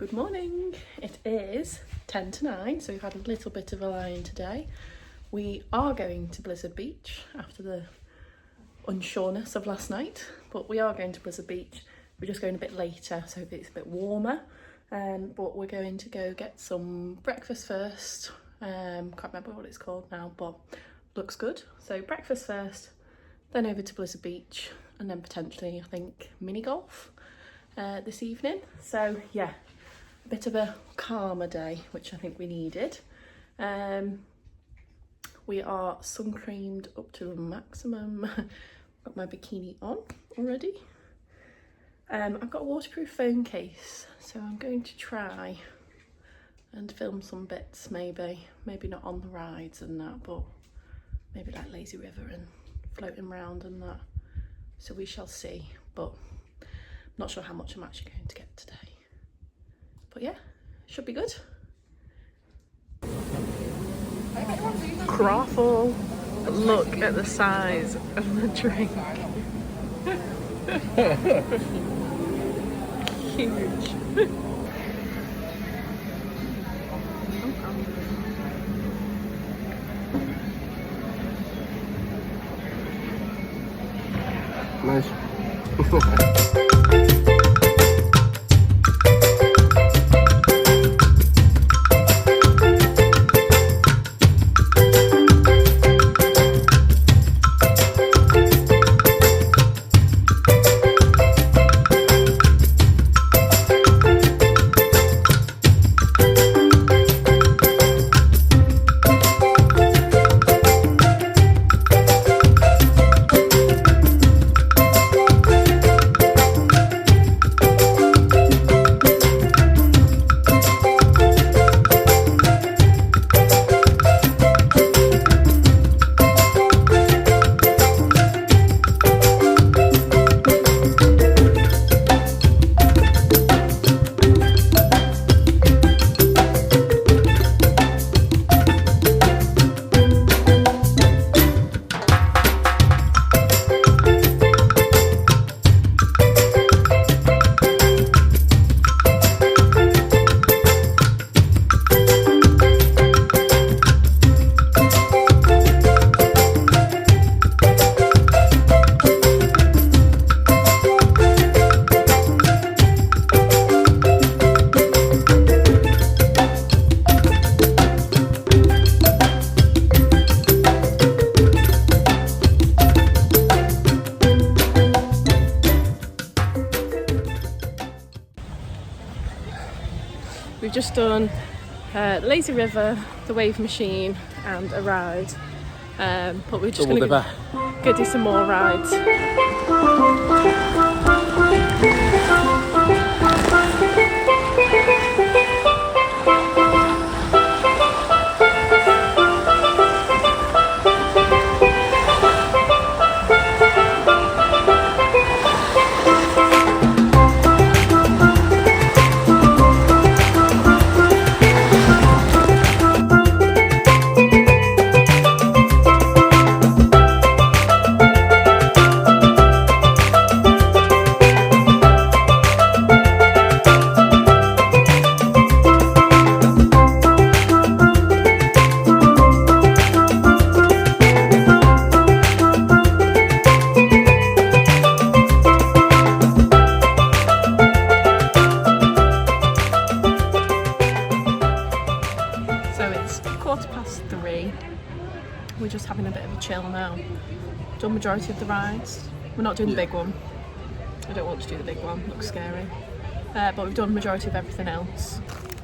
Good morning. It is 10 to 9, so we've had a little bit of a lie-in today. We are going to Blizzard Beach after the unsureness of last night, but we are going to Blizzard Beach. We're just going a bit later, so it's a bit warmer. But we're going to go get some breakfast first. Can't remember what it's called now, but looks good. So breakfast first, then over to Blizzard Beach, and then potentially, I think, mini golf this evening. So yeah, a bit of a calmer day, which I think we needed. We are sun creamed up to the maximum. Got my bikini on already. I've got a waterproof phone case, so I'm going to try and film some bits, maybe not on the rides and that, but maybe like Lazy River and floating around and that. So we shall see, but I'm not sure how much I'm actually going to get today. But yeah, should be good. Crawford, look at the size of the drink. Huge. Nice. We've just done Lazy River, the wave machine and a ride, but we're just going to go do some more rides. We're just having a bit of a chill now. Done majority of the rides. We're not doing the big one. I don't want to do the big one, looks scary. But we've done majority of everything else.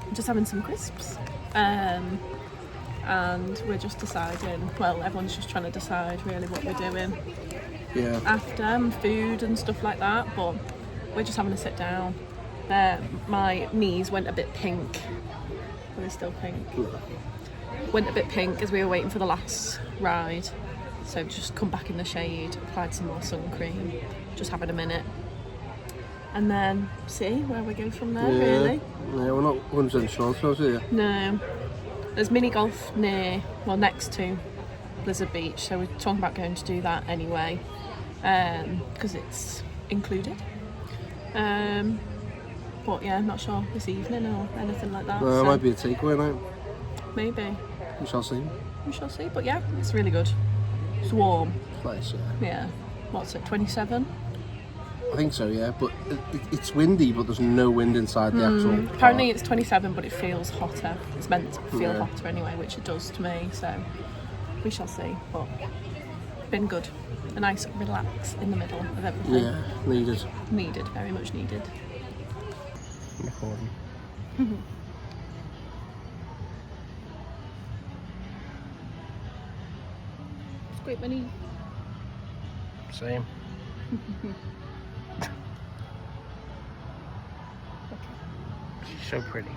I'm just having some crisps. And we're just deciding, well, everyone's just trying to decide really what we're doing after, food and stuff like that, but we're just having to sit down. My knees went a bit pink. Are they still pink? Went a bit pink as we were waiting for the last ride, so just come back in the shade, applied some more sun cream, just having a minute, and then see where we go from there. Really, yeah, we're not 100% sure, so yeah. No, there's mini golf next to Blizzard Beach, so we're talking about going to do that anyway, because it's included. But yeah, I'm not sure this evening or anything like that. It So might be a takeaway night. maybe. We shall see. We shall see. But yeah, it's really good. It's warm. Nice, yeah. Yeah. What's it, 27? I think so, yeah. But it's windy, but there's no wind inside the actual Apparently park. it's 27, but it feels hotter. It's meant to feel Yeah. hotter anyway, which it does to me. So we shall see. But been good. A nice relax in the middle of everything. Yeah, needed. Needed, very much needed. Recording. It's great money. Same. She's so pretty.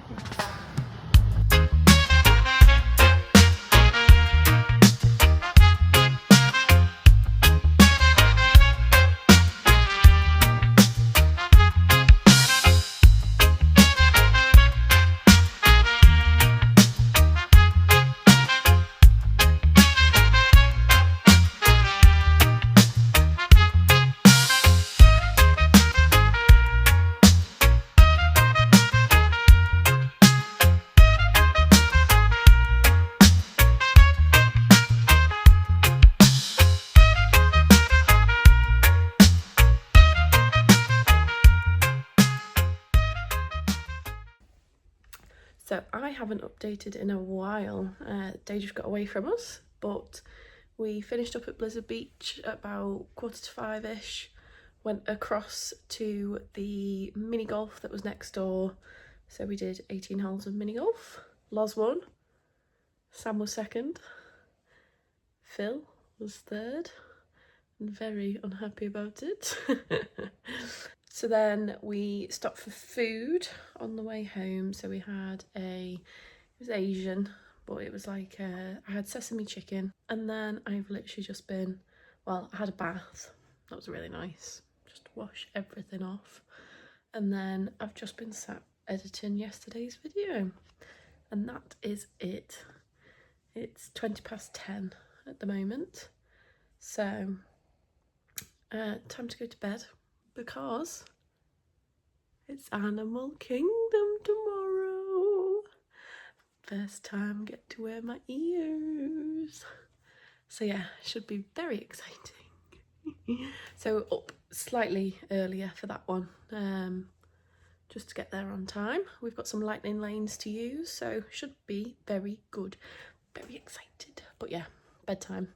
So I haven't updated in a while. Day just got away from us, but we finished up at Blizzard Beach at about 4:45ish, went across to the mini golf that was next door. So we did 18 holes of mini golf. Loz won, Sam was second, Phil was third, and very unhappy about it. So then we stopped for food on the way home. So we had it was Asian, but it was like, I had sesame chicken. And then I've literally just been, I had a bath. That was really nice. Just to wash everything off. And then I've just been sat editing yesterday's video. And that is it. It's 10:20 at the moment. So, time to go to bed. Because it's Animal Kingdom tomorrow. First time get to wear my ears. So yeah, should be very exciting. So up slightly earlier for that one, just to get there on time. We've got some lightning lanes to use, so should be very good. Very excited. But yeah, bedtime.